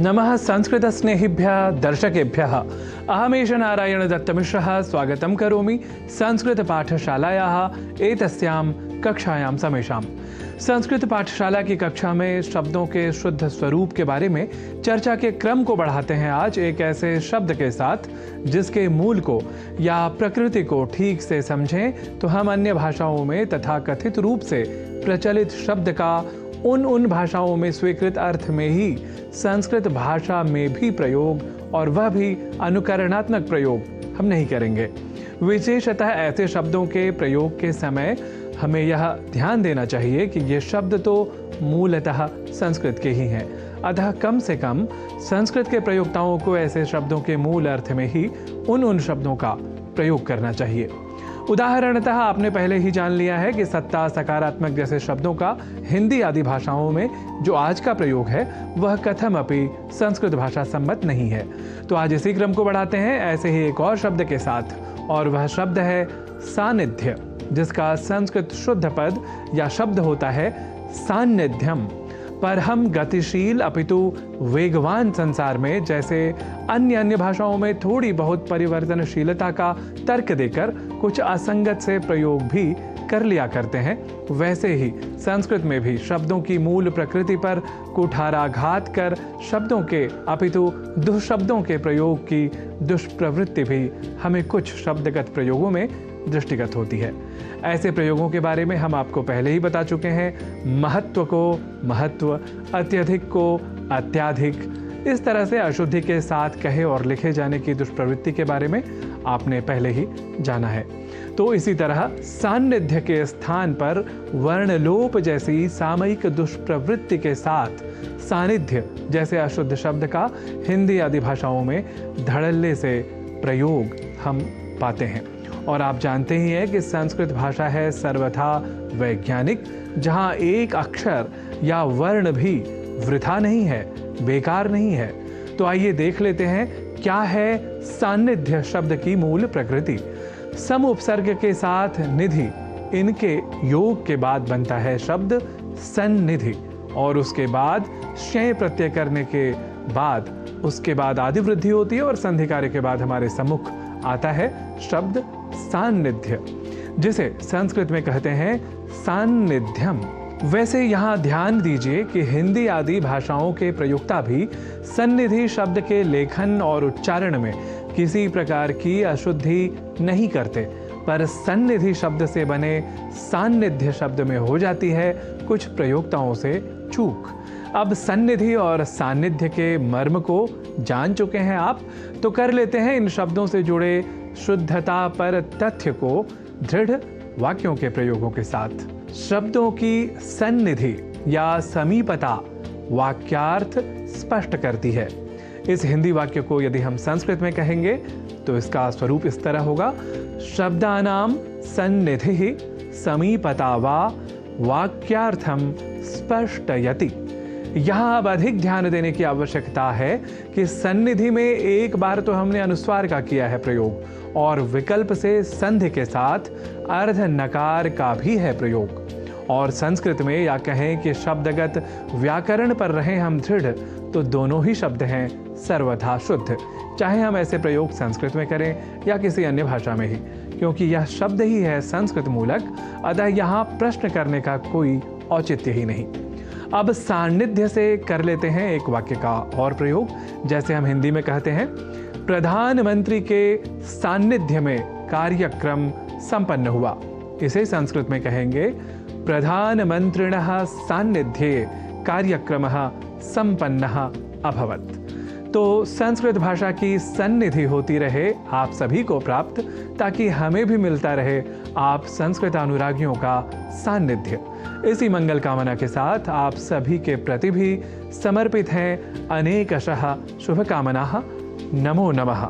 नमः संस्कृतस्नेहिभ्यः दर्शकेभ्यः अहमेष नारायण दत्तमिश्रः स्वागतं करोमि संस्कृतपाठशालायाः एतस्यां कक्षायां समेषां। संस्कृत पाठशाला की कक्षा में शब्दों के शुद्ध स्वरूप के बारे में चर्चा के क्रम को बढ़ाते हैं आज एक ऐसे शब्द के साथ जिसके मूल को या प्रकृति को ठीक से समझें तो हम अन्य भाषाओं में तथाकथित रूप से प्रचलित शब्द का उन भाषाओं में स्वीकृत अर्थ में ही संस्कृत भाषा में भी प्रयोग और वह भी अनुकरणात्मक प्रयोग हम नहीं करेंगे। विशेषतः ऐसे शब्दों के प्रयोग के समय हमें यह ध्यान देना चाहिए कि ये शब्द तो मूलतः संस्कृत के ही हैं, अतः कम से कम संस्कृत के प्रयोक्ताओं को ऐसे शब्दों के मूल अर्थ में ही उन शब्दों का प्रयोग करना चाहिए। उदाहरणतः आपने पहले ही जान लिया है कि सत्ता, सकारात्मक जैसे शब्दों का हिंदी आदि भाषाओं में जो आज का प्रयोग है वह कथमपि संस्कृत भाषा सम्मत नहीं है। तो आज इसी क्रम को बढ़ाते हैं ऐसे ही एक और शब्द के साथ, और वह शब्द है सानिध्य, जिसका संस्कृत शुद्ध पद या शब्द होता है सान्निध्यम। पर हम गतिशील अपितु वेगवान संसार में जैसे अन्य भाषाओं में थोड़ी बहुत परिवर्तनशीलता का तर्क देकर कुछ असंगत से प्रयोग भी कर लिया करते हैं, वैसे ही संस्कृत में भी शब्दों की मूल प्रकृति पर कुठाराघात कर शब्दों के अपितु दुष्शब्दों के प्रयोग की दुष्प्रवृत्ति भी हमें कुछ शब्दगत प्रयोगों में दृष्टिगत होती है। ऐसे प्रयोगों के बारे में हम आपको पहले ही बता चुके हैं। महत्व को महत्व, अत्यधिक को अत्याधिक, इस तरह से अशुद्धि के साथ कहे और लिखे जाने की दुष्प्रवृत्ति के बारे में आपने पहले ही जाना है। तो इसी तरह सान्निध्य के स्थान पर वर्णलोप जैसी सामयिक दुष्प्रवृत्ति के साथ सानिध्य जैसे अशुद्ध शब्द का हिंदी आदि भाषाओं में धड़ल्ले से प्रयोग हम पाते हैं। और आप जानते ही हैं कि संस्कृत भाषा है सर्वथा वैज्ञानिक, जहाँ एक अक्षर या वर्ण भी वृथा नहीं है, बेकार नहीं है। तो आइए देख लेते हैं क्या है सान्निध्य शब्द की मूल प्रकृति। सम उपसर्ग के साथ निधि, इनके योग के बाद बनता है शब्द सन्निधि, और उसके बाद शय प्रत्यय करने के बाद उसके बाद आदि वृद्धि होती है और संधि कार्य के बाद हमारे सम्मुख आता है शब्द सान्निध्य, जिसे संस्कृत में कहते हैं सान्निध्यम। वैसे यहाँ ध्यान दीजिए कि हिंदी आदि भाषाओं के प्रयोक्ता भी सन्निधि शब्द के लेखन और उच्चारण में किसी प्रकार की अशुद्धि नहीं करते, पर सन्निधि शब्द से बने सान्निध्य शब्द में हो जाती है कुछ प्रयोक्ताओं से चूक। अब सन्निधि और सान्निध्य के मर्म को जान चुके हैं आप, तो कर लेते हैं इन शब्दों से जुड़े शुद्धता पर तथ्य को दृढ़ वाक्यों के प्रयोगों के साथ। शब्दों की सन्निधि या समीपता वाक्यार्थ स्पष्ट करती है। इस हिंदी वाक्य को यदि हम संस्कृत में कहेंगे तो इसका स्वरूप इस तरह होगा, शब्दानां सन्निधि समीपता वा वाक्यार्थम स्पष्टयति। यहाँ अब अधिक ध्यान देने की आवश्यकता है कि सन्निधि में एक बार तो हमने अनुस्वार का किया है प्रयोग, और विकल्प से संधि के साथ अर्ध नकार का भी है प्रयोग। और संस्कृत में या कहें कि शब्दगत व्याकरण पर रहे हम दृढ़, तो दोनों ही शब्द हैं सर्वथा शुद्ध, चाहे हम ऐसे प्रयोग संस्कृत में करें या किसी अन्य भाषा में ही, क्योंकि यह शब्द ही है संस्कृत मूलक, अतः यहाँ प्रश्न करने का कोई औचित्य ही नहीं। अब सान्निध्य से कर लेते हैं एक वाक्य का और प्रयोग, जैसे हम हिंदी में कहते हैं प्रधानमंत्री के सान्निध्य में कार्यक्रम संपन्न हुआ। इसे संस्कृत में कहेंगे प्रधानमंत्रिणः सान्निध्ये कार्यक्रमः संपन्नः अभवत्। तो संस्कृत भाषा की सन्निधि होती रहे आप सभी को प्राप्त, ताकि हमें भी मिलता रहे आप संस्कृत अनुरागियों का सान्निध्य। इसी मंगल कामना के साथ आप सभी के प्रति भी समर्पित हैं अनेकशः शुभकामनाः। नमो नमः।